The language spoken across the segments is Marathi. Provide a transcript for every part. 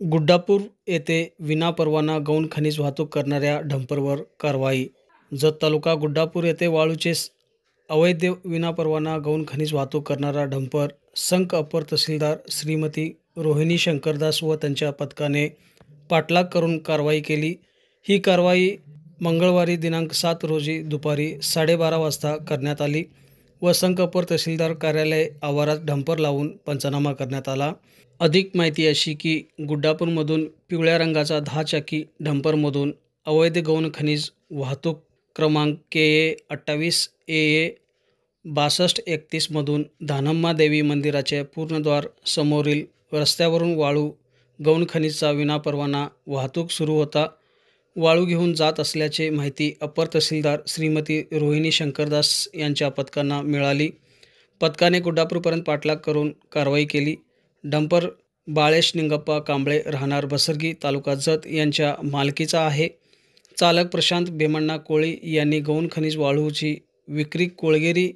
गुड्डापूर येथे विनापरवाना गौण खनिज वाहतूक करणाऱ्या डंपरवर कारवाई. जत तालुका गुड्डापूर येथे वाळूचे अवैध विनापरवाना गौण खनिज वाहतूक करणारा डंपर संक अपर तहसीलदार श्रीमती रोहिणी शंकरदास व त्यांच्या पथकाने पाठलाग करून कारवाई केली. ही कारवाई मंगळवारी दिनांक 7 रोजी दुपारी 12:30 वाजता करण्यात आली व संक अपर तहसीलदार कार्यालय आवारात डंपर लावून पंचनामा करण्यात आला. अधिक माहिती अशी की गुड्डापूरमधून पिवळ्या रंगाचा 10 चाकी डंपरमधून अवैध गौण खनिज वाहतूक क्रमांक KA 28 AA 6231 मधून धानम्मा देवी मंदिराच्या पूर्णद्वार समोरील रस्त्यावरून वाळू गौण खनिजचा विनापरवाना वाहतूक सुरू होता. वाळू घेऊन जात असल्याची माहिती अपर तहसीलदार श्रीमती रोहिणी शंकरदास यांच्या पथकांना मिळाली. पथकाने गुड्डापूरपर्यंत पाठलाग करून कारवाई केली. डंपर बाळेश निंगप्पा कांबळे राहणार बसरगी तालुका जत यांच्या मालकीचा आहे. चालक प्रशांत भीमण्णा कोळी यांनी गौण खनिज वाळूची विक्री कोळगेरी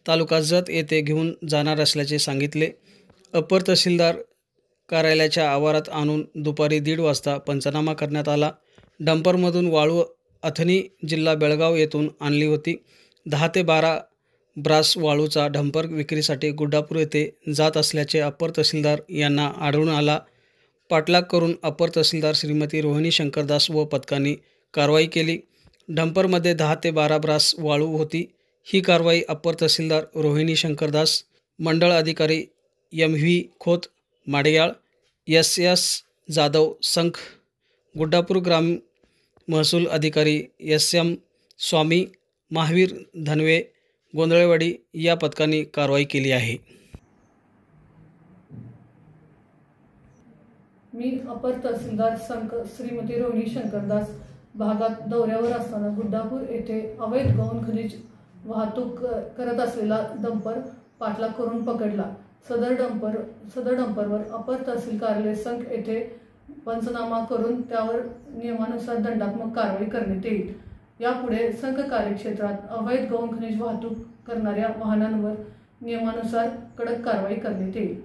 तालुका जत येथे घेऊन जाणार असल्याचे सांगितले. अपर तहसीलदार कार्यालयाच्या आवारात आणून दुपारी 1:30 वाजता पंचनामा करण्यात आला. डंपरमधून वाळू अथणी जिल्हा बेळगाव येथून आणली होती. 10 ते 12 ब्रास वाळूचा डंपर विक्रीसाठी गुड्डापूर येथे जात असल्याचे अपर तहसीलदार यांना आढळून आला. पाठलाग करून अपर तहसीलदार श्रीमती रोहिणी शंकरदास व पथकांनी कारवाई केली. डंपरमध्ये 10 ते 12 ब्रास वाळू होती. ही कारवाई अपर तहसीलदार रोहिणी शंकरदास, मंडळ अधिकारी MV खोत माडेयाळ, SS जाधव संख, गुड्डापूर ग्राम महसूल अधिकारी SM स्वामी, महावीर धनवे गोंधळेवाडी या पथकांनी कारवाई केली आहे. मी अपर तहसीलदार संक श्रीमती रोहिणी शंकरदास भागात दौऱ्यावर असताना गुड्डापूर येथे अवैध गौण खनिज वाहतूक करत असलेला डंपर पाठलाग करून पकडला. सदर डंपरवर अपर तहसील कार्यालय संक येथे पंचनामा करून त्यावर नियमानुसार दंडात्मक कारवाई करण्यात येईल. यापुढे संक कार्यक्षेत्रात अवैध गौण खनिज वाहतूक करणाऱ्या वाहनांवर नियमानुसार कडक कारवाई करण्यात येईल.